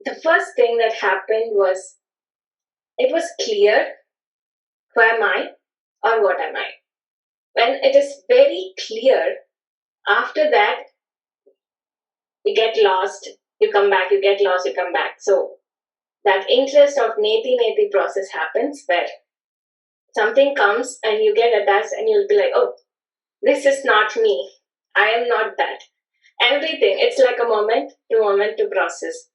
the first thing that happened was it was clear who am I or what am I. When it is very clear, after that, you get lost, you come back, you get lost, you come back. So that interest of neti process happens where something comes and you get attached and you'll be like, oh, this is not me. I am not that. Everything. It's like a moment to process.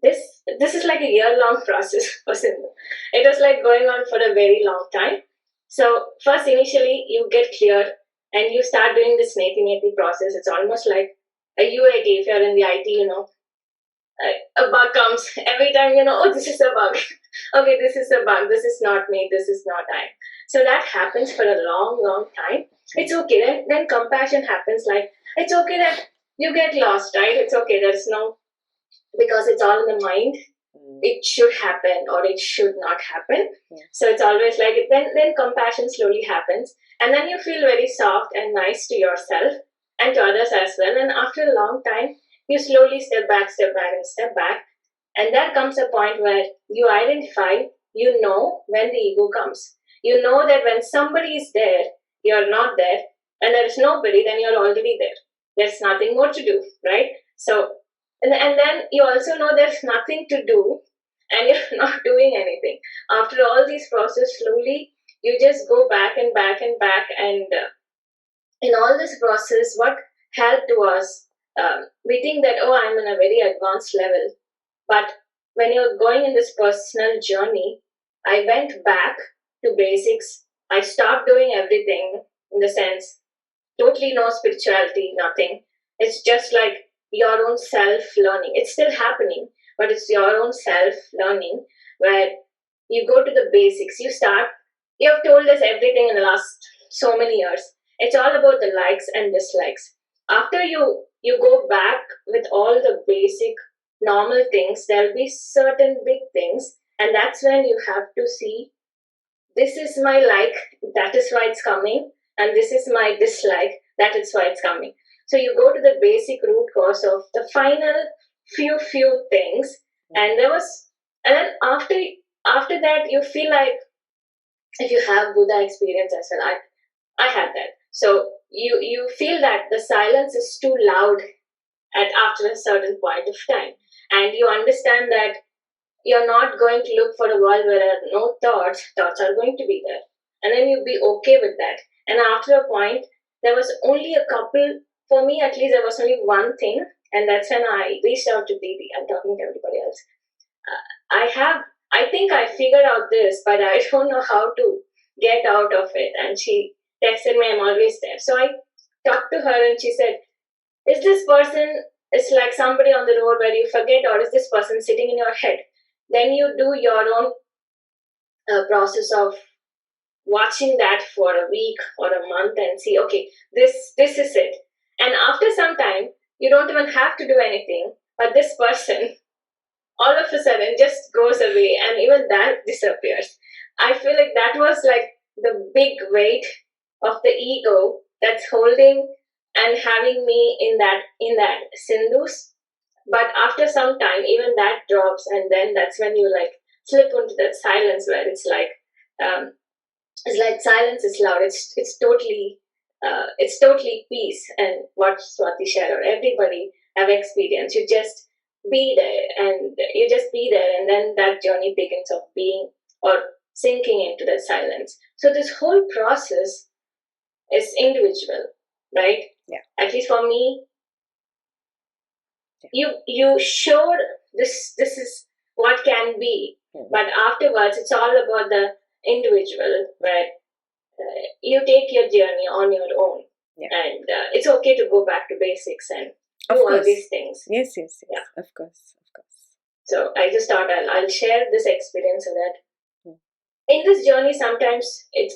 This is like a year-long process for Sindhu. It was like going on for a very long time. So first, initially, you get clear and you start doing this neti process. It's almost like a UAT. If you're in the IT, a bug comes every time. Oh, this is a bug. Okay, this is a bug. This is not me. This is not I. So that happens for a long, long time. It's okay. Then compassion happens. Like it's okay that you get lost, right? It's okay. There's no, because it's all in the mind. It should happen or it should not happen. So it's always like then compassion slowly happens, and then you feel very soft and nice to yourself and to others as well. And after a long time, you slowly step back, and there comes a point where you identify. When the ego comes. That when somebody is there, you're not there, and there is nobody, then you're already there. There's nothing more to do, right? So. And then you also know there's nothing to do and you're not doing anything. After all these process, slowly you just go back and back and back. And in all this process, what helped was we think that, oh, I'm in a very advanced level. But when you're going in this personal journey, I went back to basics. I stopped doing everything in the sense, totally no spirituality, nothing. It's just like your own self-learning. It's still happening, but it's your own self-learning where you go to the basics. You have told us everything in the last so many years. It's all about the likes and dislikes. After you go back with all the basic normal things, there'll be certain big things, and that's when you have to see, this is my like, that is why it's coming, and this is my dislike, that is why it's coming. So you go to the basic root cause of the final few things, and then after that you feel like, if you have Buddha experience as well, I had that. So you feel that the silence is too loud after a certain point of time, and you understand that you're not going to look for a world where there are no thoughts. Thoughts are going to be there, and then you be okay with that. And after a point, there was only a couple. For me, at least, there was only one thing, and that's when I reached out to Didi. I'm talking to everybody else. I think I figured out this, but I don't know how to get out of it. And she texted me, I'm always there. So I talked to her, and she said, is this person, it's like somebody on the road where you forget, or is this person sitting in your head? Then you do your own process of watching that for a week or a month and see, okay, this is it. And after some time, you don't even have to do anything, but this person all of a sudden just goes away, and even that disappears. I feel like that was like the big weight of the ego that's holding and having me in that Sindhus. But after some time, even that drops, and then that's when you like slip into that silence where it's like silence is loud. It's totally peace, and what Swati shared or everybody have experienced. You just be there, and then that journey begins of being or sinking into the silence. So this whole process is individual, right? Yeah. At least for me, you showed this is what can be, but afterwards it's all about the individual, where you take your journey on your own, and it's okay to go back to basics and do all these things. Yes, of course. So I just thought I'll share this experience, so that in this journey sometimes it's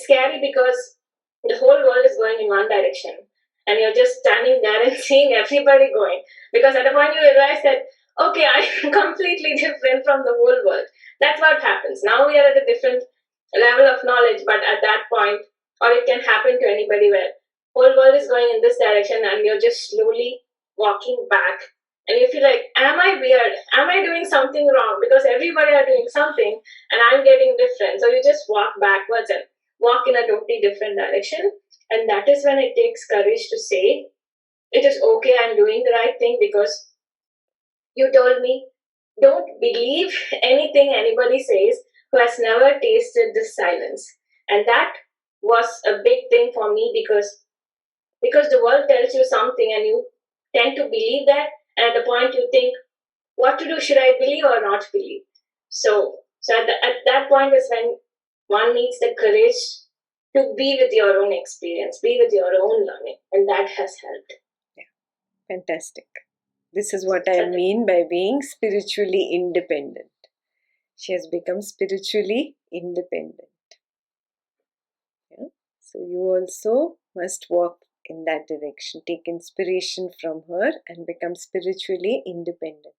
scary because the whole world is going in one direction, and you're just standing there and seeing everybody going, because at a point you realize that, okay, I'm completely different from the whole world. That's what happens. Now we are at a different level of knowledge, but at that point, or it can happen to anybody, where whole world is going in this direction and you're just slowly walking back, and you feel like, am I weird? Am I doing something wrong? Because everybody are doing something and I'm getting different. So you just walk backwards and walk in a totally different direction. And that is when it takes courage to say, it is okay, I'm doing the right thing because you told me, don't believe anything anybody says who has never tasted this silence. And that was a big thing for me because the world tells you something and you tend to believe that, and at the point you think, what to do, should I believe or not believe? So at that point is when one needs the courage to be with your own experience, be with your own learning, and that has helped. Fantastic. This is what I So mean by being spiritually independent. She has become spiritually independent. Yeah? So you also must walk in that direction. Take inspiration from her and become spiritually independent.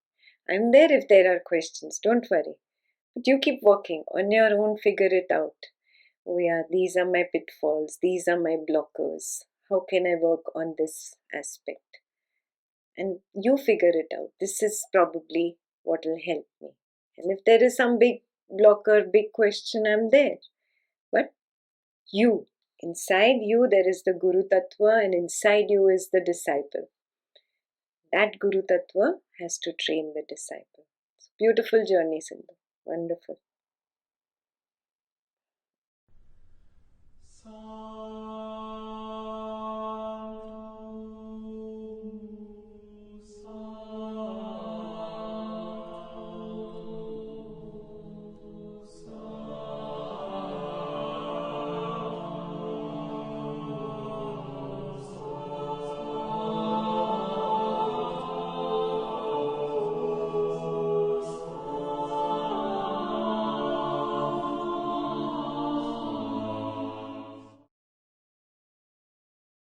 I'm there if there are questions. Don't worry. But you keep walking on your own, figure it out. Oh, yeah, these are my pitfalls, these are my blockers. How can I work on this aspect? And you figure it out. This is probably what will help me. And if there is some big blocker, big question, I'm there. But you, inside you, there is the Guru Tattva, and inside you is the disciple. That Guru Tattva has to train the disciple. It's a beautiful journey, Sindhu. Wonderful.